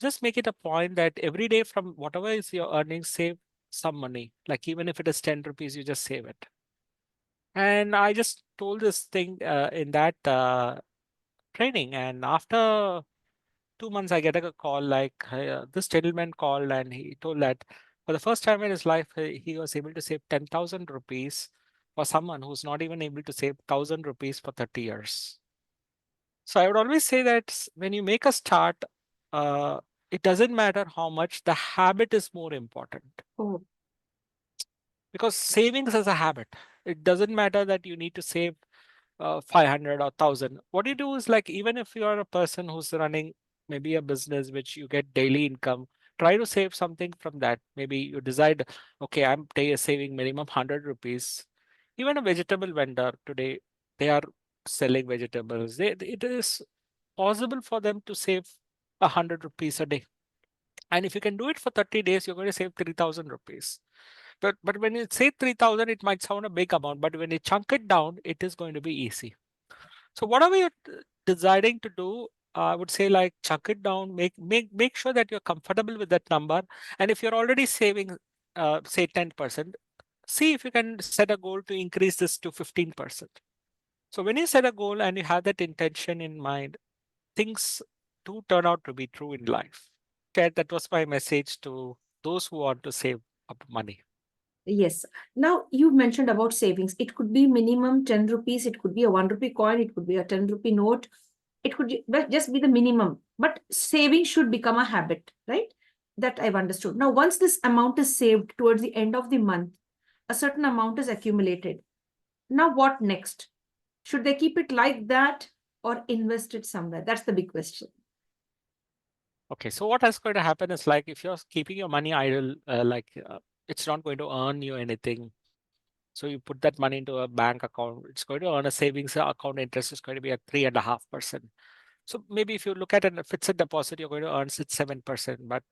just make it a point that every day from whatever is your earnings, save some money. Like, even if it is 10 rupees, you just save it. And I just told this thing in that training. And after 2 months, I get a call like this gentleman called, and he told that for the first time in his life, he was able to save 10,000 rupees for someone who's not even able to save 1,000 rupees for 30 years. So I would always say that when you make a start, uh, it doesn't matter how much, the habit is more important, Oh, because savings is a habit. It doesn't matter that you need to save 500 or 1,000. What you do is, like, even if you are a person who's running maybe a business which you get daily income, try to save something from that. Maybe you decide, okay, I'm saving minimum 100 rupees. Even a vegetable vendor today, they are selling vegetables. It is possible for them to save 100 rupees a day. And if you can do it for 30 days, you're going to save 3,000 rupees. But when you say 3,000, it might sound a big amount, but when you chunk it down, it is going to be easy. So whatever you're deciding to do, I would say, like, chunk it down, make sure that you're comfortable with that number. And if you're already saving, say 10%, see if you can set a goal to increase this to 15%. So when you set a goal and you have that intention in mind, things do turn out to be true in life. Okay, that was my message to those who want to save up money. yes. Now you mentioned about savings. It could be minimum 10 rupees. It could be a 1 rupee coin. It could be a 10 rupee note. It could just be the minimum. But saving should become a habit, right? That I've understood. Now, once this amount is saved towards the end of the month, a certain amount is accumulated. Now, what next? Should they keep it like that or invest it somewhere? That's the big question. Okay, so what is going to happen is like if you're keeping your money idle, it's not going to earn you anything. So you put that money into a bank account, it's going to earn a savings account interest is going to be at 3.5%. So maybe if you look at a fixed deposit, you're going to earn 6-7%, but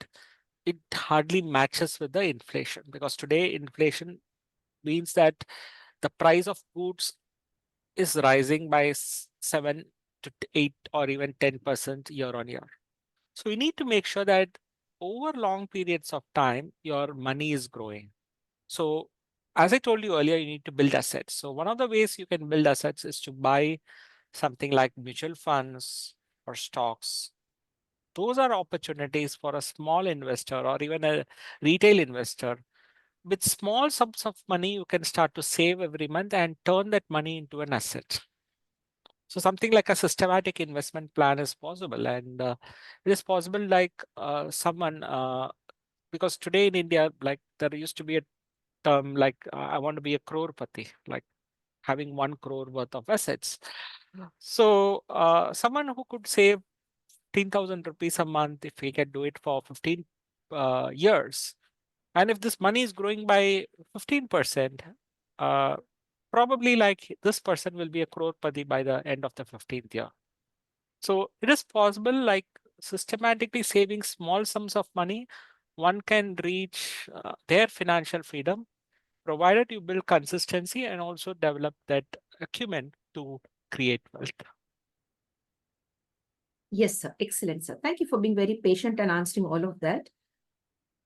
it hardly matches with the inflation, because today inflation means that the price of goods is rising by 7 to 8 or even 10% year on year. So you need to make sure that over long periods of time, your money is growing. So as I told you earlier, you need to build assets. So one of the ways you can build assets is to buy something like mutual funds or stocks. Those are opportunities for a small investor or even a retail investor. With small sums of money, you can start to save every month and turn that money into an asset. So something like a systematic investment plan is possible, and it is possible like someone because today in India, like there used to be a term like I want to be a crorepati, like having 1 crore worth of assets. So someone who could save 15,000 rupees a month, if he can do it for 15 years, and if this money is growing by 15%, uh, probably like this person will be a crorepati by the end of the 15th year. So it is possible, like systematically saving small sums of money, one can reach their financial freedom, provided you build consistency and also develop that acumen to create wealth. Yes, sir. Excellent, sir. Thank you for being very patient and answering all of that.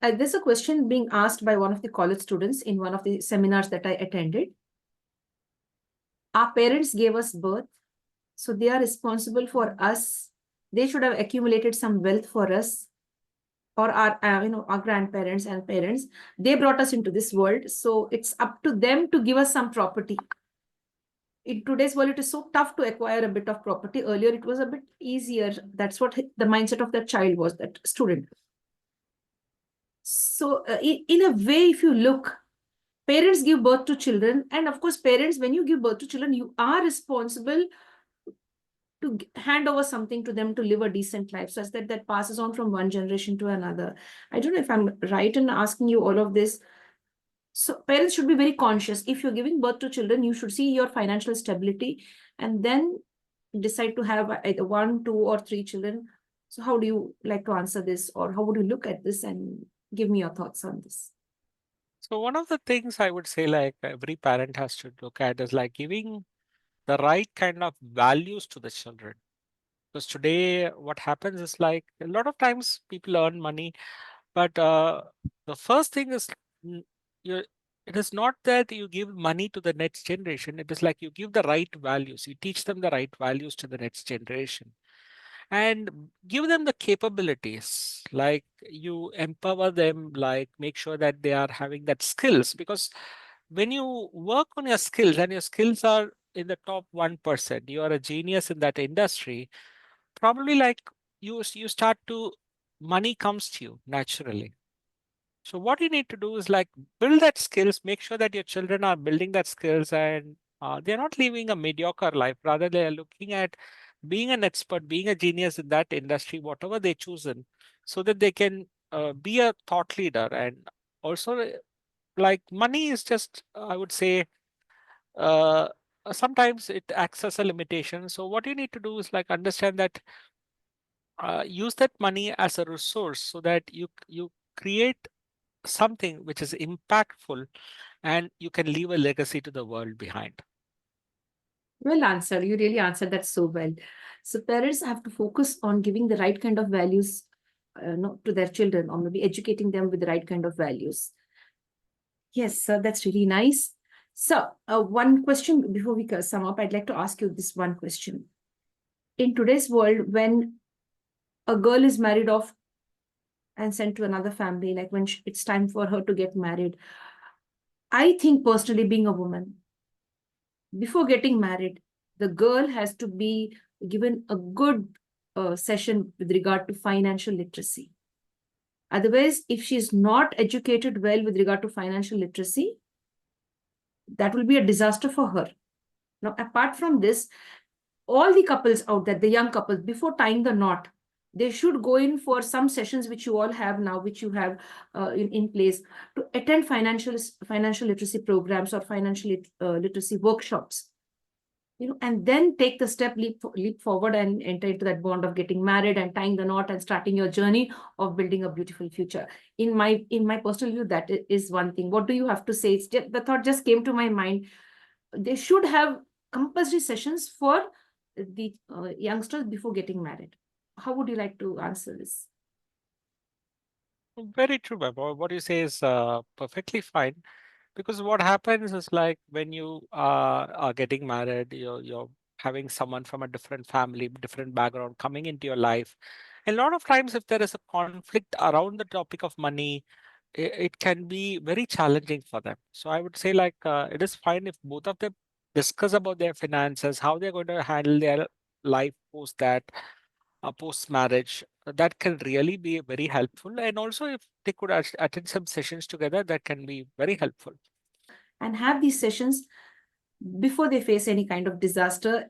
There's a question being asked by one of the college students in one of the seminars that I attended. Our parents gave us birth, so they are responsible for us. They should have accumulated some wealth for us, or our our grandparents and parents. They brought us into this world, so it's up to them to give us some property. In today's world, it is so tough to acquire a bit of property. Earlier, it was a bit easier. That's what the mindset of that child was, that student. So in a way, if you look, parents give birth to children. And of course, parents, when you give birth to children, you are responsible to hand over something to them to live a decent life, such that that passes on from one generation to another. I don't know if I'm right in asking you all of this. So parents should be very conscious. If you're giving birth to children, you should see your financial stability and then decide to have either 1, 2, or 3 children. So how do you like to answer this, or how would you look at this, and give me your thoughts on this? So one of the things I would say like every parent has to look at is like giving the right kind of values to the children. Because today what happens is like a lot of times people earn money, but the first thing is mm, you it is not that you give money to the next generation. It is like you give the right values. You teach them the right values to the next generation and give them the capabilities, like you empower them, like make sure that they are having that skills, because when you work on your skills and your skills are in the top 1%, you are a genius in that industry, probably like you start to money comes to you naturally. So what you need to do is like build that skills, make sure that your children are building that skills, and they're not living a mediocre life. Rather, they are looking at being an expert, being a genius in that industry, whatever they chosen, so that they can be a thought leader. And also, like money is just, I would say, uh, sometimes it acts as a limitation. So what you need to do is like understand that use that money as a resource so that you create something which is impactful and you can leave a legacy to the world behind. Well answered. You really answered that so well. So parents have to focus on giving the right kind of values no, to their children, or maybe educating them with the right kind of values. Yes, sir, that's really nice. So one question before we sum up, I'd like to ask you this one question. In today's world, when a girl is married off and sent to another family, like when it's time for her to get married, I think personally, being a woman, before getting married, the girl has to be given a good session with regard to financial literacy. Otherwise, if she's not educated well with regard to financial literacy, that will be a disaster for her. Now, apart from this, all the couples out there, the young couples, before tying the knot, they should go in for some sessions which you all have now, which you have in place, to attend financial literacy programs or financial literacy workshops, and then take the step, leap forward, and enter into that bond of getting married and tying the knot and starting your journey of building a beautiful future. In my personal view, that is one thing. What do you have to say? The thought just came to my mind. They should have compulsory sessions for the youngsters before getting married. How would you like to answer this? Very true, Vaibhav. What you say is perfectly fine. Because what happens is like when you are getting married, you're having someone from a different family, different background coming into your life. And a lot of times, if there is a conflict around the topic of money, it can be very challenging for them. So I would say like it is fine if both of them discuss about their finances, how they're going to handle their life post that, post marriage. That can really be very helpful. And also, if they could attend some sessions together, that can be very helpful. And have these sessions before they face any kind of disaster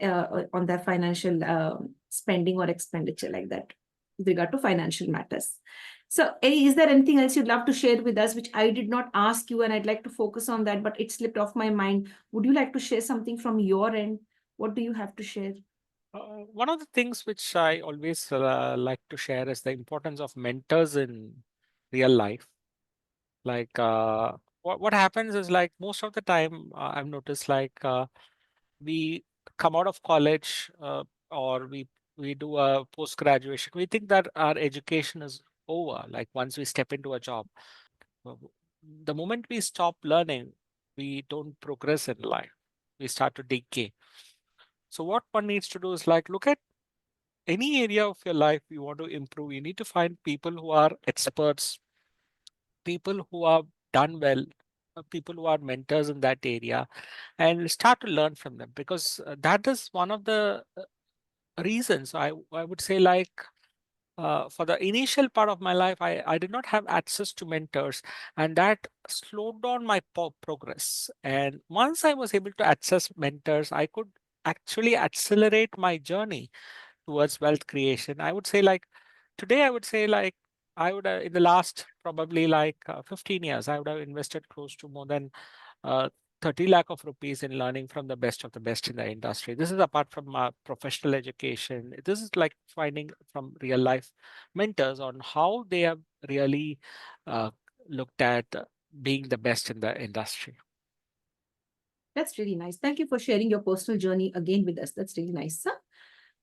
on their financial spending or expenditure, like that, with regard to financial matters. So, is there anything else you'd love to share with us, which I did not ask you, and I'd like to focus on that, but it slipped off my mind? Would you like to share something from your end? What do you have to share? One of the things which I always like to share is the importance of mentors in real life. Like, what happens is like most of the time, I've noticed like we come out of college or we do a post graduation. We think that our education is over. Like once we step into a job, Uh, the moment we stop learning, we don't progress in life. We start to decay. So what one needs to do is like look at any area of your life you want to improve. You need to find people who are experts, people who have done well, people who are mentors in that area, and start to learn from them, because that is one of the reasons I would say like for the initial part of my life, I did not have access to mentors, and that slowed down my progress. And once I was able to access mentors, I could actually accelerate my journey towards wealth creation. I would say like today, I would say like I would in the last probably like 15 years, I would have invested close to more than uh, 30 lakh of rupees in learning from the best of the best in the industry. This is apart from professional education. This is like finding from real life mentors on how they have really uh, looked at being the best in the industry. That's really nice. Thank you for sharing your personal journey again with us. That's really nice, sir.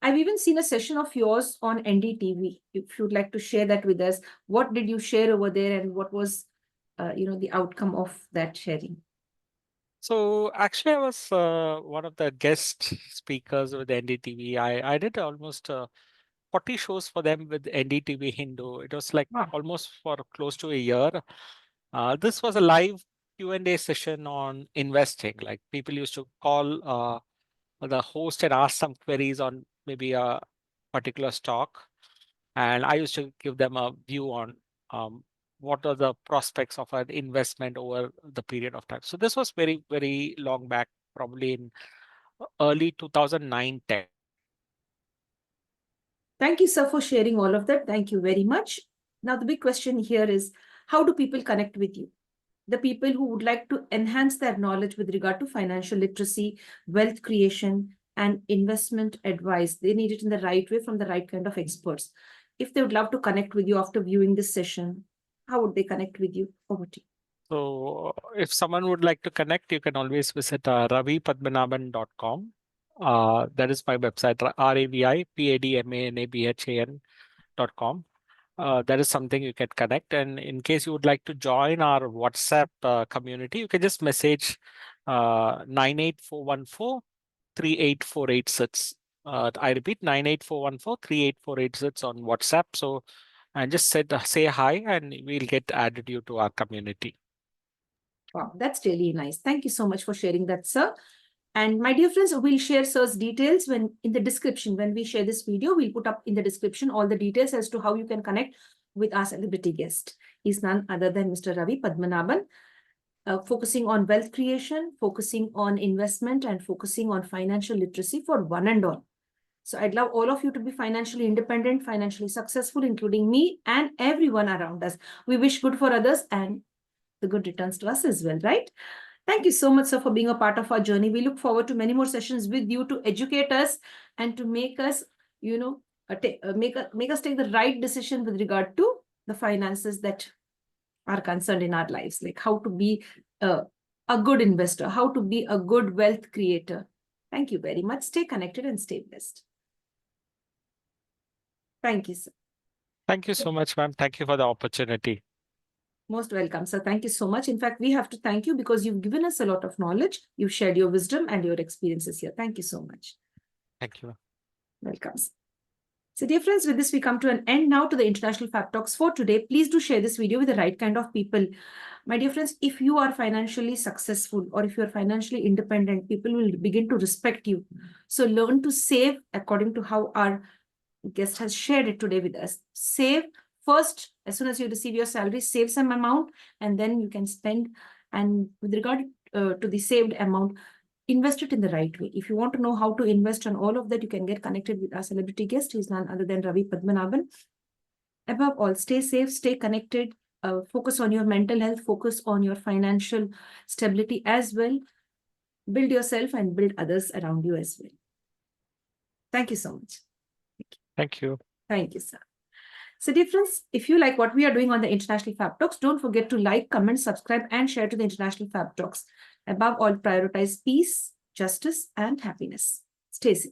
I've even seen a session of yours on NDTV. If you'd like to share that with us, what did you share over there, and what was, the outcome of that sharing? So actually, I was one of the guest speakers with NDTV. I did almost 40 shows for them with NDTV Hindu. It was like Wow. almost for close to a year. This was a live Q&A session on investing. Like people used to call the host and ask some queries on maybe a particular stock, and I used to give them a view on um, what are the prospects of an investment over the period of time. So this was very, very long back, probably in early 2009, 10. Thank you, sir, for sharing all of that. Thank you very much. Now, the big question here is, how do people connect with you? The people who would like to enhance their knowledge with regard to financial literacy, wealth creation, and investment advice, they need it in the right way from the right kind of experts. If they would love to connect with you after viewing this session, how would they connect with you? Over to you. So if someone would like to connect, you can always visit ravipadmanabhan.com. That is my website, ravipadmanabhan.com. That is something you can connect. And in case you would like to join our WhatsApp community, you can just message 98414 38486. I repeat, 98414 38486 on WhatsApp. So, and just say hi, and we'll get added you to our community. Wow, that's really nice. Thank you so much for sharing that, sir. And my dear friends, we'll share sir's details when in the description. When we share this video, we'll put up in the description all the details as to how you can connect with our celebrity guest. He's none other than Mr. Ravi Padmanabhan. focusing on wealth creation, focusing on investment, and focusing on financial literacy for one and all. So I'd love all of you to be financially independent, financially successful, including me and everyone around us. We wish good for others and the good returns to us as well, right? Thank you so much, sir, for being a part of our journey. We look forward to many more sessions with you to educate us and to make us, make us take the right decision with regard to the finances that are concerned in our lives, like how to be a good investor, how to be a good wealth creator. Thank you very much. Stay connected and stay blessed. Thank you, sir. Thank you so much, ma'am. Thank you for the opportunity. Most welcome, sir. Thank you so much. In fact, we have to thank you because you've given us a lot of knowledge. You've shared your wisdom and your experiences here. Thank you so much. Thank you. Welcome, sir. So dear friends, with this, we come to an end now to the International Fab Talks for today. Please do share this video with the right kind of people. My dear friends, if you are financially successful or if you are financially independent, people will begin to respect you. So learn to save according to how our guest has shared it today with us. Save first, as soon as you receive your salary, save some amount, and then you can spend. And with regard to the saved amount, invest it in the right way. If you want to know how to invest on all of that, you can get connected with our celebrity guest. He's none other than Ravi Padmanabhan. Above all, stay safe, stay connected, focus on your mental health, focus on your financial stability as well. Build yourself and build others around you as well. Thank you so much. Thank you. Thank you, sir. So dear friends, if you like what we are doing on the International Fab Talks, don't forget to like, comment, subscribe, and share to the International Fab Talks. Above all, prioritize peace, justice, and happiness. Stay safe.